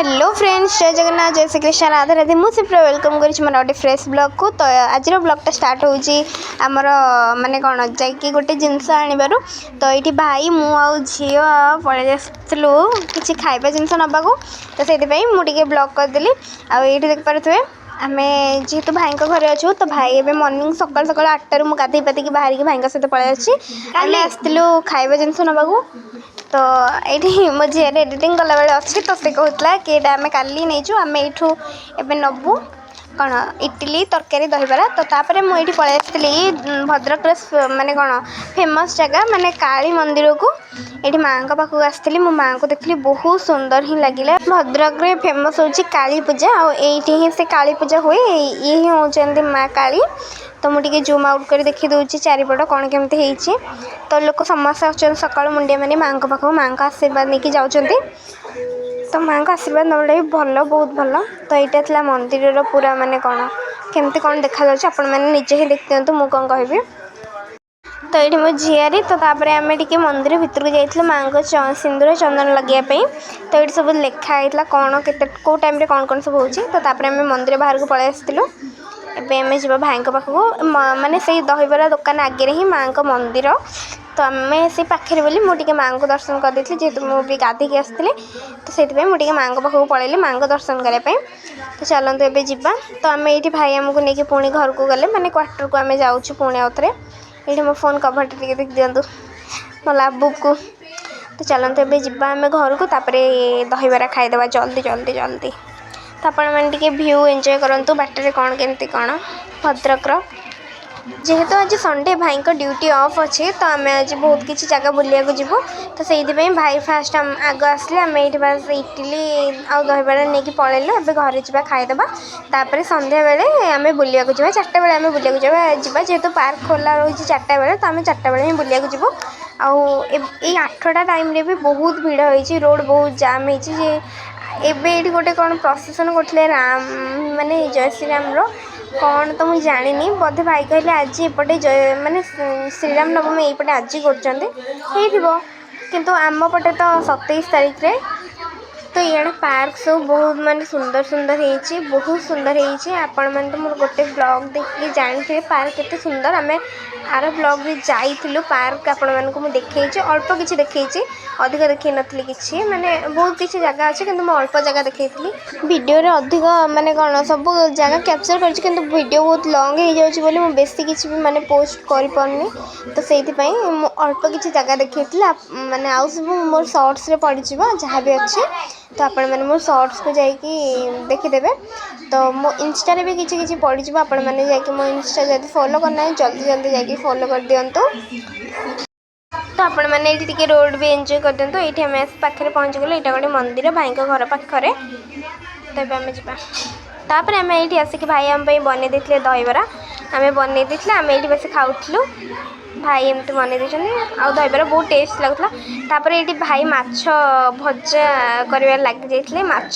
Hello friends, जय जगन्नाथ, जय श्री कृष्ण, राधे राधे। मुझे वेलकम करी मोर गोटे फ्रेश ब्लॉग को। तो आज ब्लॉगटा स्टार्ट होमर माने कौन जाकि गोटे जिनस आणवर। तो ये भाई मु झी पलि आसलु कि खाଇବା जिनस नवाक। तो से मुझे ब्लॉग करदेली। आईटी देखिपे आम जेहेतु भाई घरे अच्छु। तो भाई ए मॉर्निंग सकाल सकाल 8टार मुझे गाधे पाती बाहर भाई सहित पलि आसलु खाଇବା जिनस नवाक। तो ये मो झी एडिटिंग कला बेले अच्छी। तो से कहला कि आम काली नहीं आम यू नबू कौन इडली तरकारी दहीबरा। तो तापर मुझे पलि आसती भद्रक माने कौन फेमस जगह माने काली मंदिर को। ये माँ पाखक आसती मो माँ को देखली बहुत सुंदर ही लगे। भद्रक रे फेमस होची काली पूजा और ये से काली पूजा हुए। ये ही होती माँ काली। तो मुझे जूम आउट कर देखी दूसरी चारिपट कौन केमती होती। तो लोक समस्त अच्छे सका मुंडिया मैंने माँ पाख माँ का आशीर्वाद नहीं कि जाऊँच। तो माँ का आशीर्वाद नबा भी भल बहुत भल। तो यहाँ था मंदिर पूरा माने कौन केमती कौन देखा आपण मैंने निजे ही देख दिंतु मु कौन कहि। तो ये मो झीआरी। तो आम टे मंदिर भितर को जाइए माँ को सिंदूर चंदन लगाइए। तो ये सब लिखाई कौन के कौ टाइम कौन सब हो। तो आम मंदिर बाहर को पलि आसलु। एवं आम जा भाई पाखक माने से दहीबरा दुकान आगे ही माँ का मंदिर। तो आम से पाखे बोली मुझे माँ को दर्शन कर देती जेहेतु मुझे गाधे आसती। तो से मुझे माँ पाखक पलैली माँ को दर्शन करने। तो चलते एवं जावा। तो आम ये भाई आमको नहीं पुणी घर को गले माने क्वार्टर को आम जाऊँ पुणी आउ थे। ये मो फोन कभर टे देख दिंतु मो लाबू को। तो चलते एवं जावा आम घर को। तापर दहीबरा खाईदे जल्दी जल्दी जल्दी। तो आपने व्यू एंजॉय करूँ बाटर कौन केमती कौन भद्रक। जेहेतु आज संडे भाई को ड्यूटी ऑफ अच्छे। तो आम आज बहुत किसी जगह बुलिया जीवु। तो से भाई फास्ट आग आसले आम ये बस इडली आउ दहीबरा नहीं पलैलु। ए घर जा खाईदे। तापर संध्या बेले आम बुलिया जा 4टा बेले आम बुलिया जावा जेहेतु पार्क खोला रही 4टा बेले। तो आम 4टा बेले ही बुलिया जीवु। आउ 8टा टाइम रे भी बहुत भीड़ होती रोड बहुत जाम होती। एबे ये गोटे कौन प्रसेसन करते राम माने जय श्रीराम कौन तो मुझे जानी बोधे भाई कहले आज एपटे माने श्रीराम नवमी यपटे आज कर किंतु आम पटे तो 27 तारीख रे। तो ये पार्क सब बहुत माने सुंदर सुंदर होती बहुत सुंदर होती। आपण मैंने तो मोर गोटे ब्लॉग देखिए जानी पार्क केते सुंदर। आम आर ब्लॉग रे जाइलु पार्क आपण मानक मुझे देखी अल्प किसी देखी अधिक देखी नी कि माने बहुत किसी जगह अच्छे कि अल्प जगह देखी वीडियो रे अधिक माने कौन सब जगह कैप्चर कर वीडियो बहुत लॉन्ग हो जाऊँगी मुझे बेसी किसी भी माने पोस्ट कर पारनी। तो से अल्प किसी जगह देखी माने आउ सब मोर शॉर्ट्स रे पड़ जहाँ भी अच्छे। तो आपण मैंने मोर शॉर्ट्स को जाकि देखीदे। तो मो इंस्टा रे भी किसी किसी पड़ आपण मैंने जाकि मो इंस्टा जब फॉलो करना है जल्दी जल्दी जाकि फॉलो कर दिंतु। तो आपण मैंने ये रोड भी एंजॉय कर दिंतु। ये आम पाखे पहुँच गलु। यहाँ गोटे मंदिर भाई घर पाखे। तो आम जापर आम ये आसिक भाई आम बन देते दहीबरा आम बन देते आम ये बस खाऊलु। भाई एमती बन देते आउ दहीबरा बहुत टेस्ट लगुला। तापर ये भाई माछ भजा कर लग जाते माछ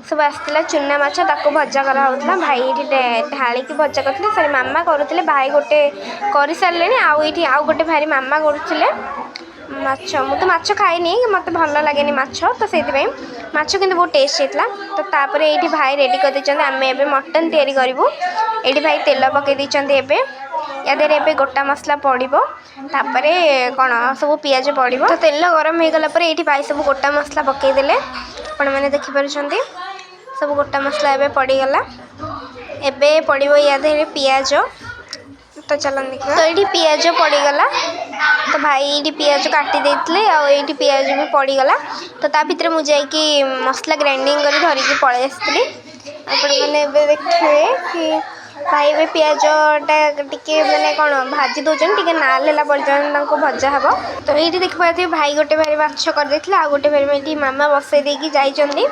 सब आसला चुना माछ ताको भजा कराला। भाई ये ढालिकी भजा करते सॉरी मामा करुले भाई गोटे कर सारे आउ ये आउ गोटे भाई मामा करुले माछ। मु तो माछ खाएनी मत भल लगे माछ। तो से माछ कि बहुत टेस्ट होता। तो तापर ये भाई रेडी कर देते आम ए मटन तैयारी करूँ। ये भाई तेल पकई देते या देहरे गोटा मसला पड़ो। तापर कौन सब पियाज पड़ो। तो तेल गरम हो गला ये भाई सब गोटा मसला पकईदे आपण मैंने देखिपुर सब गोटा मसला एवं पड़गला। एवं पड़ो या देहरे पियाज। तो चलन देखा। तो ये पियाज पड़गला। तो भाई ये पियाज काटी देते और ये पियाज भी पड़गला। तो ता भीतर मुझे मसला ग्राइंडिंग कर धरिकी पलि आसती। आपने देखिए कि भाई ए पियाजटा टे मैंने कौन भाजी दौरान टे नाल है पर्यटन भजा हम। तो ये देखिए भाई गोटे भाई माछ करदे आ गोटे भाई मामा बसई देकी जाइए।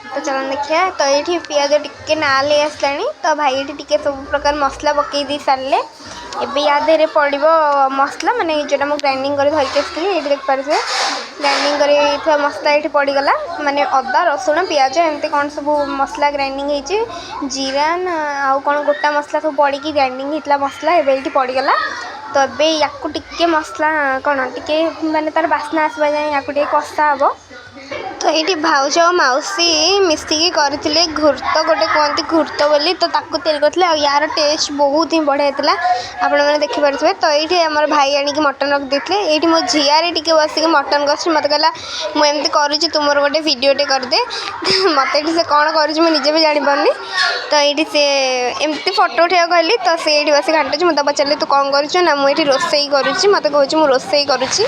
तो चलन देखिए। तो ये पियाज टे नाल आसला। तो भाई ये टे सब प्रकार मसला पकई दी सारे। एवं या देहरे पड़ो मसला माने जोटा मुझे ग्राइंडिंग कर धरिकी आसती। ये देखिए ग्राइंडिंग कर मसला ये पड़गला माने अदा रसुण पियाज एमती कौन सब मसला ग्राइंडिंग हो जीरा आउ कौन गोटा मसला सब पड़ी ग्राइंडिंग होता मसला एवं ये पड़गला। तो ये या टिके मसला कौन टे माने तार बास्ना आसवा जाए या कषा हम। तो तो ये भाउज और मौसी मिसिकी करथिले घुर्त गोटे कहते घुर्त बोली तो ताकू तैयारी करथिले आ यार टेस्ट बहुत ही बढ़िया था आपण मैंने देखि पारे। तो ये आम भाई आणिक मटन रख देते ये मो झीआरी टी बसिक मटन कर मत कहला मुझे करुच्ची तुमर गोटे भिडटे करदे मत से कौन करुचे भी जापारे। तो ये से एमती फोटो उठा कहली तो से बस घाटुची मत पचारे तू कौन करुचु ना मुझे रोसई करुच्ची मत कहूँ मुझे रोसई करुच्ची।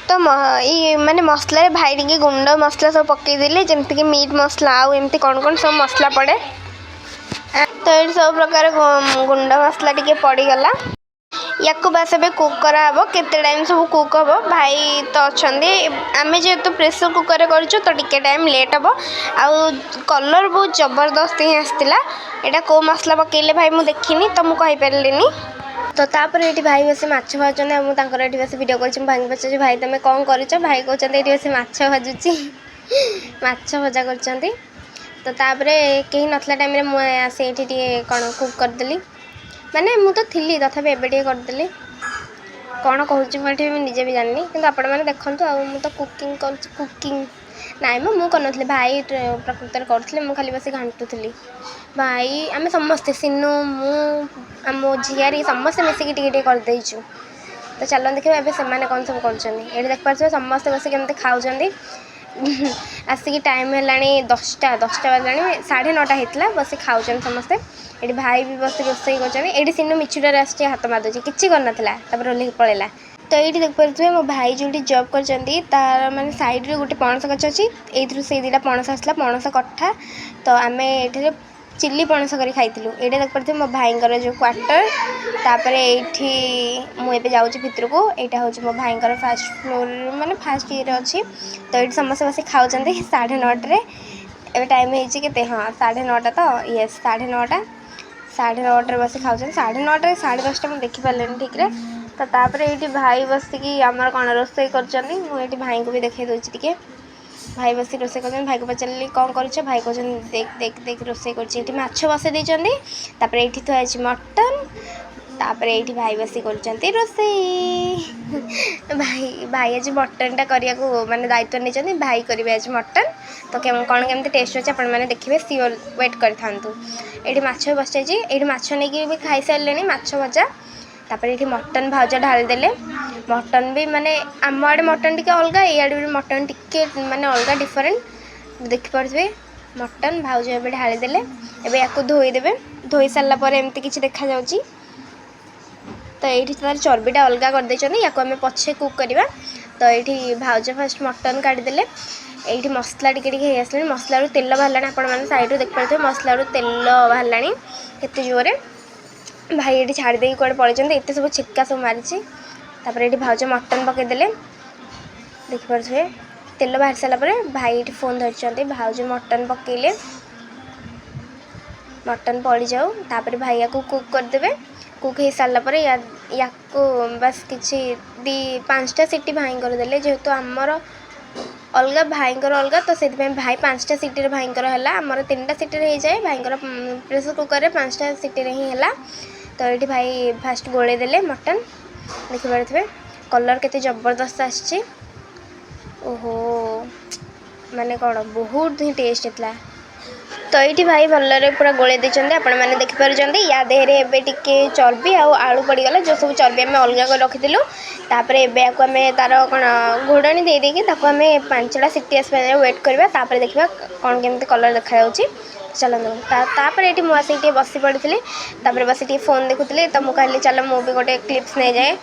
तो ये माने मसला भाई टी गुंड मसला सब पकईदे जमीक मीट मसला आमती कौन कौन सब मसला पड़े। तो ये सब प्रकार गुंड मसला टी पड़गला या बास ए कुक कराब केते टाइम सब कुक हम भाई तो अच्छा आम जेहेतु प्रेसर कुकर करूँ तो टिके टाइम लेट हम आउ कलर बहुत जबरदस्त ही आसाला यहाँ कौ मसला पकईले भाई मुझे देखनी तो मुझे कहींपारे। तो तापर ये भाई बस माछ भाजुना मुझे बस भिड कर भाई पचार भाई तुम कौन कर भाई कहते ये बस माछ भाजुची माछ भजा कर। तो तापर कहीं नथला टाइम मुझे कौन कुक करदेली माने मु तो थी तथापि एबे करदेली कौन कहूँ मुझे निजे भी जानी कि आपण मैंने देखूँ आ तो कुकिंग कुकिंग नाई मु कर भाई प्रकृत में करते मुझे खाली बस घाटुली भाई आम समस्ते सिनु मो झीआरी समस्ते मिसिकी टे करदेचु। तो चलो देखिए ए से कौन सब कर देख पारे समस्ते बस केमती खाऊँ आसिक टाइम है 10टा बजला 9:30 होता बस खाऊँ समस्ते ये भाई भी बस रोसई कर सिनु मिछुटार आस हाथ मारदे किसी करना ओल्ल पलैला। तो ये देख पारे मो भाई जो जॉब कर तार माने साइड रे गोटे पणस गछ अच्छी से दुटा पणस आसला पणस कट्ठा तो आम ये चिल्ली पणस कर खाई ये देख पारे मो भाई जो क्वार्टर तापर ये मुझे जाऊँ भितर को यहाँ हूँ मो भाई फास्ट फ्लोर माने फास्ट ये अच्छी। तो ये समस्त बस खाऊँ 9:30 ए टाइम होते हाँ 9:30 तो ये 9:30 9:30 बस खाऊँ 9:30 10:30 मुझे देखिपारे ठीक है। तो तापर ये भाई बसिकी आमर कौन रोसई कर भाई को भी देखा दूसरी टे भाई बस रोसई कर भाई को पचारि कौन कर भाई कहते देख देख देख रोसई कर माछ बसई देपर ये थी मटन तापर ये भाई बस कर रोसई भाई भाई आज मटनटा करने को माने दायित्व नहीं भाई करेंगे आज मटन। तो कौन केमती टेस्ट अच्छे आपण मैंने देखिए सियोर वेट कर ये माछ बस ये माछ नहीं भी खाई सारे माछ भजा तापर ये मटन भाज ढाल देले मटन भी माने आम आड़े मटन टी अलग इे भी मटन टी माने अलग डिफरेंट देखिपे मटन भाज ए ढाली देले एबे या धोईदेवे धोई सारापर एमती किसी देखा जाउची। तो ये तार चर्बीटा अलग करदे या आम पछे कुक करवा। तो ये भाज फास्ट मटन काढ़ीदेले ये मसला टी आसला मसलू तेल बाहर आपण साइड देख पारे मसलू तेल बाहर केते जोरे भाई ये छाड़ दे कड़े पड़े एत सब छिटका सब मारी तापर ये भाज मटन पकईदेले देखिपे तेल बाहर सारापर भाई ये फोन धरते भाज मटन पकईले मटन पड़ जाऊ तापर भाई या कुक करदे कुक हो सारापर या बस किसी 5टा सीटी भाई करदे जेहेतु आमर अलग भाई अलग तो से भाई 5टा सीटी भाई है आमर 3टा सीटी हो जाए भाई प्रेसर कुकर 5टा सीटी ही है। तो ये भाई फास्ट गोले देले मटन देखिपे कलर केते जबरदस्त आसी ओहो माने कौन बहुत ही टेस्ट होता। तो ये भाई भल्ले पूरा गोले देते आपण मैंने देखिपारे या देहरे एबे टिके चर्बी आलू पड़गला जो सब चर्बी आम अलग कर रखीलु तापर एबे आम तार कौन घोड़नी देदेकि आम 5टा सीटी आसपा वेट करवा तापर देखा कौन केमती कलर देखा चलते तापर ये मुझे बसी पड़ी तापर बस फोन देखुली तो मुझे कहली चलो मु भी गोटे क्लिप्स नहीं जाए।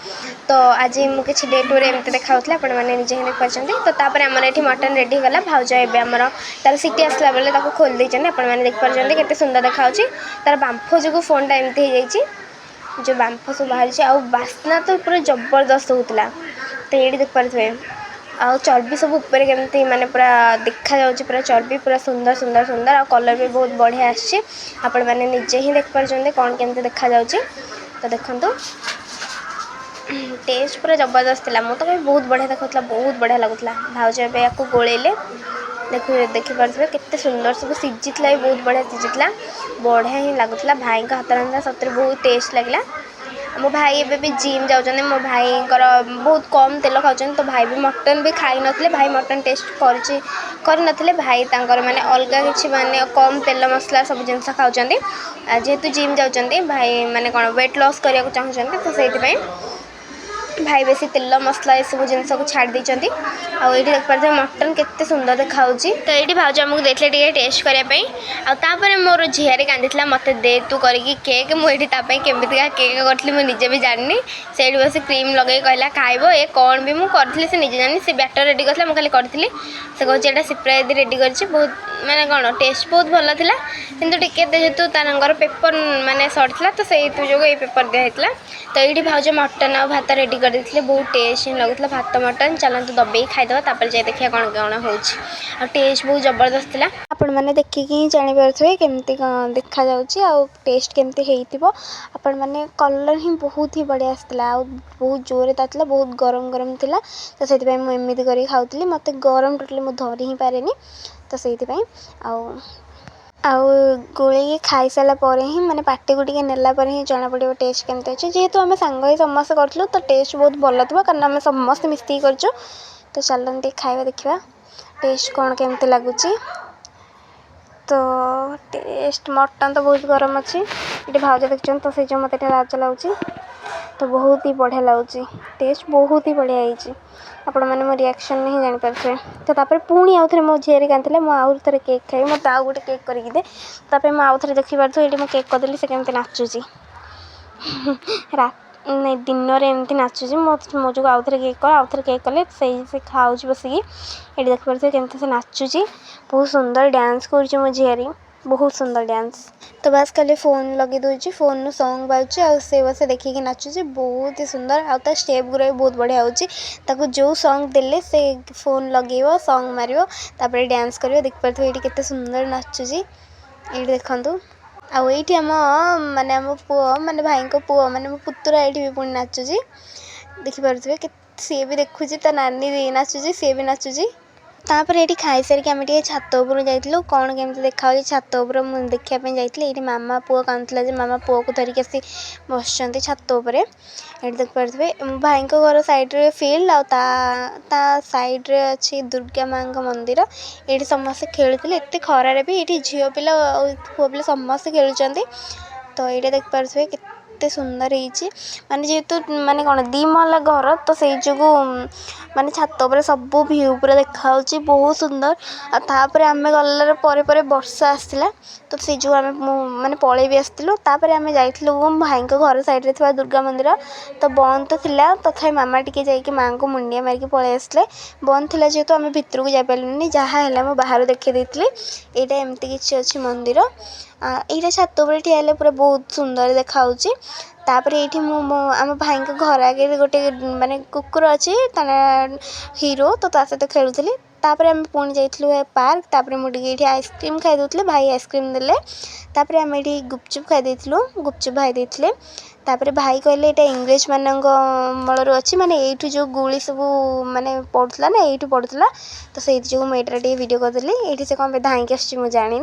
तो आज मुझे किसी डे टूर एमती देखा आपण मैंने निजे ही देख पारे। तो तापर आमर ये मटन रेडी गला भाज एमर तार सीटी आसला बेले खोल देते आपण मैंने देख पारे केते सुंदर देखा तार बांफ जो फोनटा एमती हो जाए जो बांफ सब बाहरी आ बास्ना तो पूरा जबरदस्त होता। तो ये देख पारे आ चर्बी सब ऊपर केमती माने पूरा देखा जाउची पूरा चर्बी पूरा सुंदर सुंदर सुंदर आ कलर भी बहुत बढ़िया आछे आपण माने निजे ही देख पारछन्ते कोन केमती देखा जाउची। तो देखंतु टेस्ट पूरा जबरदस्त थिला मो तो बहुत बढ़िया देखुतला बहुत बढ़िया लगुतला भाउज एबे याकू गोळेले देखि पारछबे केते सुंदर सब सिजितला बहुत बढ़िया सिजितला बढ़िया ही लगुतला भाई का हाथ रंधा सतरे बहुत टेस्ट लगला मो भाई एबे भी जिम जाउछन मो भाई बहुत कम तेल खाउछन तो भाई भी मटन भी खाई नथिले भाई मटन टेस्ट कर नथिले भाई तांकर माने अलगा किछि माने कम तेल मसला सब जिनस खाउछन जेहेतु जिम जाउछन भाई माने कोन वेट लॉस करिया को चाहुछन तो सेति भाई भाई बेसी तेल मसला ये सब जिन को छाड़ देती आउ ये देख पारे मटन केते सुंदर देखा तो ये भाज आमको देते टेस्ट करने आपर मोर झील कांदी मत दे तू करके केक मुझे केमिका केक करी मुझे भी जानी से बस क्रीम लगे कहला खाइब ये कौन भी मुझे से निजे जानी से बैटर रेडी करता मुझे करी से कहूँ यहाँ सिप्रा दी रेडी कर बहुत माने कौन टेस्ट बहुत भल था कितु टे जेहतु तार पेपर माने सर्ट था तो से जो ये पेपर दिखाई तो ये भाज मटन आ भात रेडी कर देते बहुत टेस्ट लगुला भात मटन चलते दबे खाईदे जाए देखिए कौन कौन हो टेस्ट बहुत जबरदस्त था आपण मैंने देखिकी ही जानीपे केमती देखा टेस्ट केमती आपण मैंने कलर ही बहुत ही बढ़िया आसाला बहुत जोरे ताला बहुत गरम गरम थिला तो से मुझे कर खाऊली मत गरम टोटली मुझे धरी ही पारे तो से आउ गोली खाई सारा ही मैंने पार्टी को टे नेला ही जना पड़ो टेस्ट केमती अच्छे जेहेतु आम सांग ही समस्त करूँ तो टेस्ट बहुत भल थी कारण आम समस्त मिसिकी कर तो चलते खाଇବା देखा टेस्ट कौन केमती लगुच तो टेस्ट मटन तो बहुत गरम अच्छी ये भाज देखते तो से जो मत लाज लगुच तो बहुत ही बढ़िया लगुच टेस्ट बहुत ही बढ़िया होती आपण मैंने मो रिएक्शन नहीं जानीपारे तो तापर पुणी आउ थे मो झील कांदी मुझे आउ थे केक खाई मत आउ गोटे केक करके दे तापर मुझे आउ थे देखी पार्थ ये केक करदेली से केमती नाचुची नहीं दिन में एमती नाचुची मो जो आउ थे केक कले से खाऊ बसिकी ये देख पारे केमती से नाचुची बहुत सुंदर डांस कर मो झील बहुत सुंदर डांस तो बस खाली फोन लगे दूसरी फोन नु सॉन्ग बाजुची आ से बस देखिए नाचुची बहुत ही सुंदर आ स्टेप गुरा भी बहुत बढ़िया होची जो सॉन्ग देले से फोन लगे सॉन्ग मारियो तापर डांस करियो देख पारे ये केते सुंदर नाचुची ये देखंतु आईटी आम माने आम पुओ माने भाई को पुओ माने मो पुतुरा ये भी पुणी नाचुची देखिपे सी भी देखुची ता नानी नाचुची सी भी नाचुची तापर ये खाई सारिक आम छात उपर जाइलु कौन केमती देखा छात उपर देखापी जाइए ये मामा पुओ कांदुला मामा पुओ को धरिक आसी बस छात उपर ये देख पारे भाई को घर साइड्रे फील्ड आ साइड्रे अच्छी दुर्गा माँ मंदिर ये समस्ते खेलुले एत खरारे भी ये झील पिला पुओ पिला समस्ते खेलुं तो ये देख पारे केते सुंदर होती माने जेहेतु माने कौन दी महला घर तो से जो माने छात उपर सब भ्यू पूरा देखा बहुत सुंदर आपर आम गलार पर वर्षा आसला तो से जो आम माने पलि भी आसलु तापर आम जाइलु भाई को घर साइड थी दुर्गा मंदिर तो बंद तो थिला तथा मामा टिके जाइए माँ को मुंडिया मारिक पलि आसले बंद थिला जेहेतु आम भितर को जापारे जहाँ है मैं बाहर देखी देती यहाँ एमती किसी अच्छी मंदिर यहाँ छात उपर ठिया पूरा बहुत सुंदर देखा तापर ये आम भाई घर आगे गोटे माने कुकुर अच्छी हीरो तो सहित खेलुली तापर आम पुणी जाइलु पार्क तापर मुझे ये आइसक्रीम खाई दूसरे भाई आइसक्रीम देले तापर आम ये गुपचुप खाई देलु गुपचुप भाई देते तापर भाई कहले ये इंग्रेज मान मलर अच्छी माने ये जो गुली सब माने पड़ूला ना ये पड़ूला तो से जो मुझे वीडियो करदेली ये से कौन धाईक मुझे जानी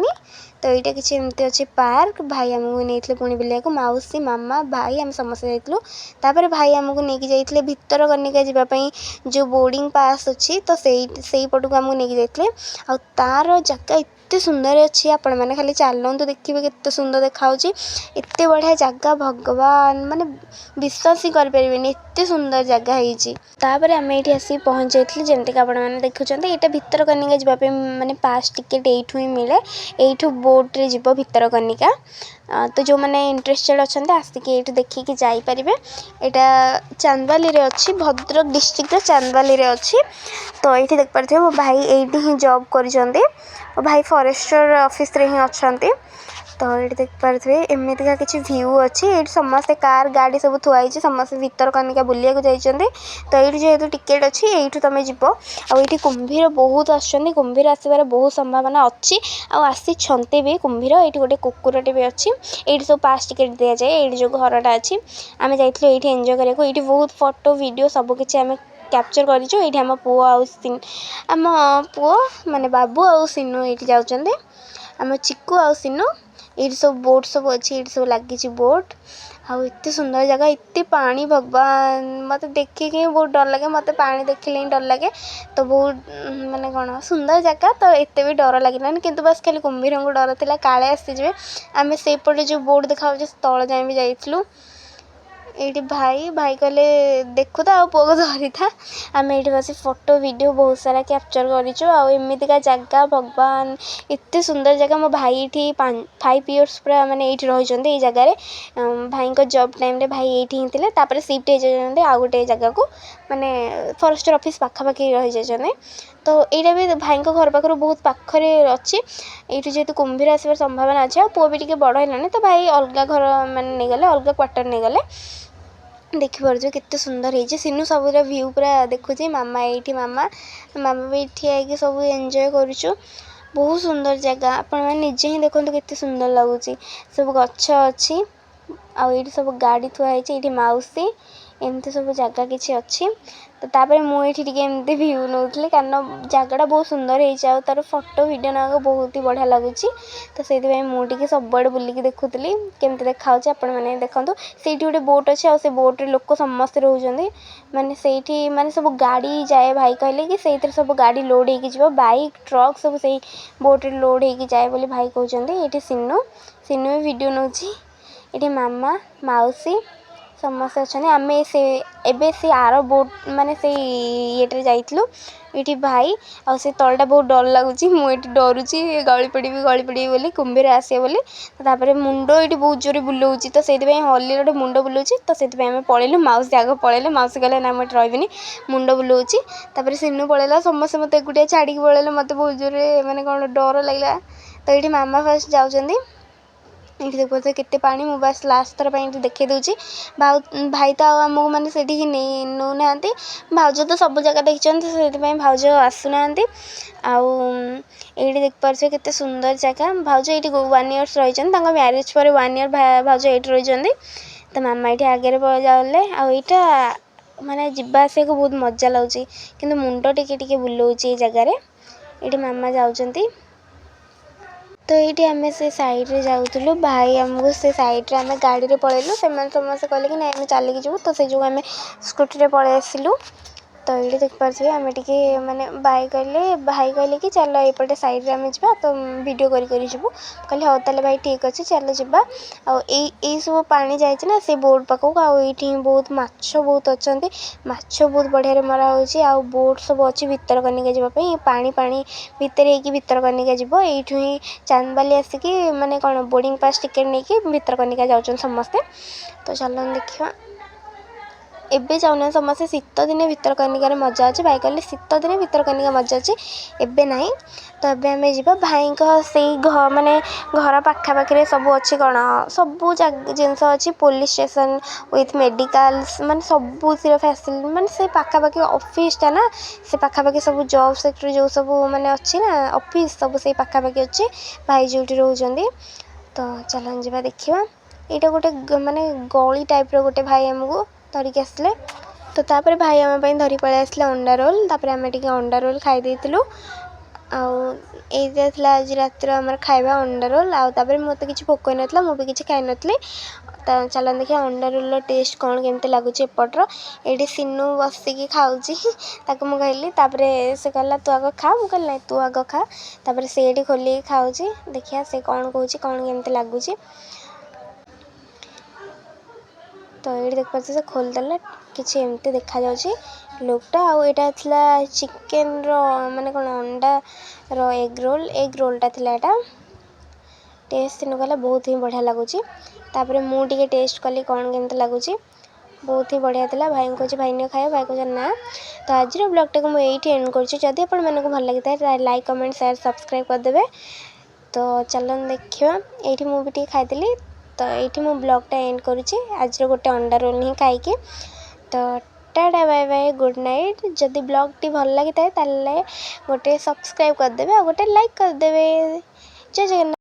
तो यहाँ किसी एमती अच्छे पार्क भाई आमको नहीं पुणी बुलाया को मौसी मामा भाई आम समस्ते जाइलु तापर भाई आमको लेकिन जाइए भितर कनिका जावाई जो बोर्डिंग पास अच्छी तो से पटक आमको लेकिन जाइए आ तार जगह एत सुंदर अच्छी आपण मैंने खाली चलतु देखिए केते सुंदर देखा एत बढ़िया जगह भगवान माने विश्वास ही करें एत सुंदर जगह होपर आम ये आसिक पहुँच जाइए जमीक आप देखुं यहाँ भितर कनिका जावाई माने पास टिकेट यू ही मिले यू बोट्रे जीव भितर कनिका तो जो मैंने इंटरेस्टेड अच्छा आसिक ये देखिकी जापर यहाँ चांदवाली रे अच्छी भद्रक डिस्ट्रिक्ट चांदवाली रे अच्छी तो ये देख पारे मो भाई ये ही जॉब कर भाई फॉरेस्टर ऑफिस रे ही अच्छा तो ये देख पारे एमतीका किसी व्यू अच्छी ये समस्ते कार गाड़ी सब थुआई समस्ते भितर कनिका बुलिया जाइए तो ये जेहेतु टिकेट अच्छी यू तुम जीव आईटी कुंभीर बहुत आसुँच कुंभीर आसबार बहुत संभावना अच्छी आसी भी कुंभीर ये गोटे कुकुरटे भी अच्छी ये सब पास टिकेट दि जाए ये जो घरटा अच्छी आम जाइए ये एंजॉय करने ये बहुत फोटो वीडियो सबकि आम कैप्चर कर आम पुओ आम पुओ माने बाबू आ सिनु ये जाऊँ आम चिकू आ सिनु ये सब बोट सब अच्छी ये सब लगी बोट ଆଉ ଏତେ ସୁନ୍ଦର ଜାଗା, ଏତେ ପାଣି ଭଗବାନ, ମୋତେ ଦେଖିକି ହିଁ ବହୁତ ଡର ଲାଗେ। ମୋତେ ପାଣି ଦେଖିଲେ ହିଁ ଡର ଲାଗେ। ତ ବହୁତ ମାନେ କ'ଣ ସୁନ୍ଦର ଜାଗା, ତ ଏତେ ବି ଡର ଲାଗିଲାନି। କିନ୍ତୁ ବାସ୍ ଖାଲି କୁମ୍ଭୀରଙ୍କୁ ଡର ଥିଲା, କାଳେ ଆସିଯିବେ। ଆମେ ସେଇପଟେ ଯେଉଁ ବୋର୍ଡ଼ ଦେଖାଯାଉଛି ସେ ତଳ ଯାଏଁ ବି ଯାଇଥିଲୁ। ଏଇଠି ଭାଇ କହିଲେ ଦେଖୁ ତ ଆଉ ପୁଅକୁ ଧରିଥା। ଆମେ ଏଇଠି ବସି ଫଟୋ ଭିଡ଼ିଓ ବହୁତ ସାରା କ୍ୟାପଚର୍ କରିଛୁ। ଆଉ ଏମିତିକା ଜାଗା ଭଗବାନ, ଏତେ ସୁନ୍ଦର ଜାଗା। ମୋ ଭାଇ ଏଇଠି 5 ଇୟର୍ସ ପୁରା ମାନେ ଏଇଠି ରହିଛନ୍ତି ଏଇ ଜାଗାରେ। ଭାଇଙ୍କ ଜବ୍ ଟାଇମ୍ରେ ଭାଇ ଏଇଠି ହିଁ ଥିଲେ, ତାପରେ ସିଫ୍ଟ ହେଇଯାଇଛନ୍ତି ଆଉ ଗୋଟେ ଜାଗାକୁ, ମାନେ ଫରେଷ୍ଟର ଅଫିସ୍ ପାଖାପାଖି ରହିଯାଇଛନ୍ତି। ତ ଏଇଟା ବି ଭାଇଙ୍କ ଘର ପାଖରୁ ବହୁତ ପାଖରେ ଅଛି। ଏଇଠି ଯେହେତୁ କୁମ୍ଭୀର ଆସିବାର ସମ୍ଭାବନା ଅଛି, ଆଉ ପୁଅ ବି ଟିକେ ବଡ଼ ହେଲାଣି, ତ ଭାଇ ଅଲଗା ଘର ମାନେ ନେଇଗଲେ, ଅଲଗା କ୍ୱାର୍ଟର ନେଇଗଲେ। ଦେଖିପାରୁଛୁ କେତେ ସୁନ୍ଦର ହେଇଛି। ସିନୁ ସବୁର ଭ୍ୟୁ ପୁରା ଦେଖୁଛି। ମାମା ଏଇଠି, ମାମା ବି ଠିଆ ହେଇକି ସବୁ ଏନ୍ଜୟ କରୁଛୁ। ବହୁତ ସୁନ୍ଦର ଜାଗା, ଆପଣମାନେ ନିଜେ ହିଁ ଦେଖନ୍ତୁ କେତେ ସୁନ୍ଦର ଲାଗୁଛି। ସବୁ ଗଛ ଅଛି, ଆଉ ଏଇଠି ସବୁ ଗାଡ଼ି ଥୁଆ ହେଇଛି। ଏଇଠି ମାଉସୀ, ଏମିତି ସବୁ ଜାଗା କିଛି ଅଛି। ତ ତାପରେ ମୁଁ ଏଇଠି ଟିକେ ଏମିତି ଭ୍ୟୁ ନେଉଥିଲି, କାରଣ ଜାଗାଟା ବହୁତ ସୁନ୍ଦର ହେଇଛି, ଆଉ ତା'ର ଫଟୋ ଭିଡ଼ିଓ ନେବାକୁ ବହୁତ ହି ବଢ଼ିଆ ଲାଗୁଛି। ତ ସେଇଥିପାଇଁ ମୁଁ ଟିକେ ସବୁଆଡ଼େ ବୁଲିକି ଦେଖୁଥିଲି କେମିତି ଦେଖାହେଉଛି। ଆପଣମାନେ ଦେଖନ୍ତୁ, ସେଇଠି ଗୋଟେ ବୋଟ୍ ଅଛି, ଆଉ ସେ ବୋଟ୍ରେ ଲୋକ ସମସ୍ତେ ରହୁଛନ୍ତି। ମାନେ ସେଇଠି ମାନେ ସବୁ ଗାଡ଼ି ଯାଏ। ଭାଇ କହିଲେ କି ସେଇଥିରେ ସବୁ ଗାଡ଼ି ଲୋଡ଼୍ ହେଇକି ଯିବ, ବାଇକ୍ ଟ୍ରକ୍ ସବୁ ସେଇ ବୋଟ୍ରେ ଲୋଡ଼୍ ହେଇକି ଯାଏ ବୋଲି ଭାଇ କହୁଛନ୍ତି। ଏଇଠି ସିନୁ ବି ଭିଡ଼ିଓ ନେଉଛି। ଏଠି ମାମା, ମାଉସୀ ସମସ୍ତେ ଅଛନ୍ତି। ଆମେ ଏବେ ସେ ଆର ବୋଟ୍ ମାନେ ସେଇ ଇଏଟାରେ ଯାଇଥିଲୁ। ଏଇଠି ଭାଇ, ଆଉ ସେ ତଳଟା ବହୁତ ଡର ଲାଗୁଛି। ମୁଁ ଏଇଠି ଡରୁଛି ଗଳି ପଡ଼ିବି ବୋଲି, କୁମ୍ଭୀର ଆସିବ ବୋଲି। ତାପରେ ମୁଣ୍ଡ ଏଇଠି ବହୁତ ଜୋରେ ବୁଲଉଛି, ତ ସେଇଥିପାଇଁ ହଲିର ମୁଣ୍ଡ ବୁଲଉଛି। ତ ସେଥିପାଇଁ ଆମେ ପଳେଇଲୁ, ମାଉସୀ ଆଗ ପଳେଇଲେ। ମାଉସୀ କହିଲେ ନା ମୁଁ ଏଠି ରହିବିନି, ମୁଣ୍ଡ ବୁଲଉଛି। ତାପରେ ସିନୁ ପଳେଇଲା, ସମସ୍ତେ ମୋତେ ଏକୁଟିଆ ଛାଡ଼ିକି ପଳେଇଲେ। ମୋତେ ବହୁତ ଜୋରେ ମାନେ କ'ଣ ଡର ଲାଗିଲା। ତ ଏଇଠି ମାମା ଫାର୍ଷ୍ଟ ଯାଉଛନ୍ତି। ଏଇଠି ଦେଖୁଥିବେ କେତେ ପାଣି। ମୁଁ ବାସ୍ ଲାଷ୍ଟ ଥର ପାଇଁ ଏଇଠି ଦେଖେଇ ଦେଉଛି। ଭାଇ ତ ଆଉ ଆମକୁ ମାନେ ସେଠିକି ନେଉନାହାନ୍ତି। ଭାଉଜ ତ ସବୁ ଜାଗା ଦେଖିଛନ୍ତି, ସେଥିପାଇଁ ଭାଉଜ ଆସୁନାହାନ୍ତି। ଆଉ ଏଇଠି ଦେଖିପାରୁଥିବେ କେତେ ସୁନ୍ଦର ଜାଗା। ଭାଉଜ ଏଇଠି 1 ଇୟର୍ସ ରହିଛନ୍ତି। ତାଙ୍କ ମ୍ୟାରେଜ୍ ପରେ 1 ଇୟର୍ ଭାଉଜ ଏଇଠି ରହିଛନ୍ତି। ତ ମାମା ଏଇଠି ଆଗରେ ଯାଉଥିଲେ। ଆଉ ଏଇଟା ମାନେ ଯିବା ଆସିବାକୁ ବହୁତ ମଜା ଲାଗୁଛି, କିନ୍ତୁ ମୁଣ୍ଡ ଟିକେ ବୁଲଉଛି ଏଇ ଜାଗାରେ। ଏଇଠି ମାମା ଯାଉଛନ୍ତି। ତ ଏଇଠି ଆମେ ସେ ସାଇଡ଼୍ରେ ଯାଉଥିଲୁ। ଭାଇ ଆମକୁ ସେ ସାଇଡ଼୍ରେ ଆମେ ଗାଡ଼ିରେ ପଳେଇଲୁ। ସେମାନେ ସମସ୍ତେ କହିଲେ କି ନାଇଁ ଆମେ ଚାଲିକି ଯିବୁ, ତ ସେଇ ଯୋଗୁଁ ଆମେ ସ୍କୁଟିରେ ପଳେଇ ଆସିଲୁ। ତ ଏଇଠି ଦେଖିପାରୁଥିବେ ଆମେ ଟିକେ ମାନେ ଭାଇ କହିଲେ କି ଚାଲ ଏପଟେ ସାଇଡ଼୍ରେ ଆମେ ଯିବା, ତ ଭିଡ଼ିଓ କରି ଯିବୁ। କହିଲେ ହଉ ତାହେଲେ ଭାଇ ଠିକ୍ ଅଛି, ଚାଲ ଯିବା। ଆଉ ଏଇ ସବୁ ପାଣି ଯାଇଛି ନା ସେ ବୋଟ୍ ପାଖକୁ। ଆଉ ଏଇଠି ହିଁ ବହୁତ ମାଛ ବହୁତ ଅଛନ୍ତି। ମାଛ ବହୁତ ବଢ଼ିଆରେ ମରା ହେଉଛି। ଆଉ ବୋଟ୍ ସବୁ ଅଛି ଭିତରକନିକା ଯିବା ପାଇଁ। ପାଣି ଭିତରେ ହେଇକି ଭିତରକନିକା ଯିବ। ଏଇଠୁ ହିଁ ଚାନ୍ଦବାଲି ଆସିକି ମାନେ କ'ଣ ବୋର୍ଡ଼ିଂ ପାସ୍ ଟିକେଟ୍ ନେଇକି ଭିତରକନିକା ଯାଉଛନ୍ତି ସମସ୍ତେ। ତ ଚାଲନ୍ତୁ ଦେଖିବା। ଏବେ ଯାଉନାହାନ୍ତି ସମସ୍ତେ, ଶୀତ ଦିନେ ଭିତରକନିକାରେ ମଜା ଅଛି। ଭାଇ କହିଲେ ଶୀତ ଦିନେ ଭିତରକନିକା ମଜା ଅଛି, ଏବେ ନାହିଁ। ତ ଏବେ ଆମେ ଯିବା। ଭାଇଙ୍କ ସେଇ ମାନେ ଘର ପାଖାପାଖିରେ ସବୁ ଅଛି, କ'ଣ ସବୁ ଜିନିଷ ଅଛି। ପୋଲିସ୍ ଷ୍ଟେସନ୍ ୱିଥ୍ ମେଡ଼ିକାଲ୍ସ, ମାନେ ସବୁଥିର ଫ୍ୟାସିଲିଟି, ମାନେ ସେ ପାଖାପାଖି ଅଫିସ୍ଟା ନା, ସେ ପାଖାପାଖି ସବୁ ଜବ୍ ସେକ୍ଟର ଯେଉଁ ସବୁ ମାନେ ଅଛି ନା ଅଫିସ୍, ସବୁ ସେଇ ପାଖାପାଖି ଅଛି। ଭାଇ ଯେଉଁଠି ରହୁଛନ୍ତି। ତ ଚାଲନ୍ତୁ ଯିବା ଦେଖିବା। ଏଇଟା ଗୋଟେ ମାନେ ଗଳି ଟାଇପ୍ର ଗୋଟେ ଭାଇ ଆମକୁ ଧରିକି ଆସିଲେ। ତ ତାପରେ ଭାଇ ଆମ ପାଇଁ ଧରି ପଳେଇ ଆସିଲେ ଅଣ୍ଡା ରୋଲ୍। ତାପରେ ଆମେ ଟିକେ ଅଣ୍ଡା ରୋଲ୍ ଖାଇ ଦେଇଥିଲୁ। ଆଉ ଏଇଟା ଥିଲା ଆଜି ରାତିର ଆମର ଖାଇବା, ଅଣ୍ଡା ରୋଲ୍। ଆଉ ତାପରେ ମୋତେ କିଛି ଭୋକ ହେଇନଥିଲା, ମୁଁ ବି କିଛି ଖାଇନଥିଲି। ତ ଚାଲନ୍ତୁ ଦେଖିବା ଅଣ୍ଡା ରୋଲ୍ର ଟେଷ୍ଟ କ'ଣ କେମିତି ଲାଗୁଛି ଏପଟର। ଏଇଠି ସିନୁ ବସିକି ଖାଉଛି, ତାକୁ ମୁଁ କହିଲି। ତାପରେ ସେ କହିଲା ତୁ ଆଗ ଖା। ମୁଁ କହିଲି ନାଇଁ ତୁ ଆଗ ଖା। ତାପରେ ସେ ଏଇଠି ଖୋଲିକି ଖାଉଛି। ଦେଖିବା ସେ କ'ଣ କହୁଛି, କ'ଣ କେମିତି ଲାଗୁଛି। ତ ଏଇଠି ଦେଖିପାରୁଛି ସେ ଖୋଲିଦେଲା, କିଛି ଏମିତି ଦେଖାଯାଉଛି ଲୁକ୍ଟା। ଆଉ ଏଇଟା ଥିଲା ଚିକେନ୍ର ମାନେ କ'ଣ ଅଣ୍ଡାର ଏଗ୍ ରୋଲ୍ଟା ଥିଲା ଏଇଟା। ଟେଷ୍ଟ ସିନୁ କହିଲା ବହୁତ ହିଁ ବଢ଼ିଆ ଲାଗୁଛି। ତାପରେ ମୁଁ ଟିକେ ଟେଷ୍ଟ କଲି କ'ଣ କେମିତି ଲାଗୁଛି, ବହୁତ ହିଁ ବଢ଼ିଆ ଥିଲା। ଭାଇଙ୍କୁ କହୁଛି ଭାଇ ନିଅ ଖାଇବା, ଭାଇ କହୁଛି ନା। ତ ଆଜିର ବ୍ଲଗ୍ଟାକୁ ମୁଁ ଏଇଠି ଏଣ୍ଡ କରୁଛି। ଯଦି ଆପଣମାନଙ୍କୁ ଭଲ ଲାଗିଥାଏ ଲାଇକ୍, କମେଣ୍ଟ, ସେୟାର, ସବସ୍କ୍ରାଇବ୍ କରିଦେବେ। ତ ଚାଲନ୍ତୁ ଦେଖିବା। ଏଇଠି ମୁଁ ବି ଟିକେ ଖାଇଥିଲି। ତ ଏଇଠି ମୁଁ ବ୍ଲଗ୍ଟା ଏଣ୍ଡ କରୁଛି ଆଜିର ଗୋଟେ ଅଣ୍ଡା ରୋଲ୍ ହିଁ ଖାଇକି। ତ tata bye bye, good night. ଯଦି ବ୍ଲଗ୍ଟି ଭଲ ଲାଗିଥାଏ ତାହେଲେ ଗୋଟେ ସବସ୍କ୍ରାଇବ୍ କରିଦେବେ, ଆଉ ଗୋଟେ ଲାଇକ୍ କରିଦେବେ। ଜୟ ଜଗନ୍ନାଥ।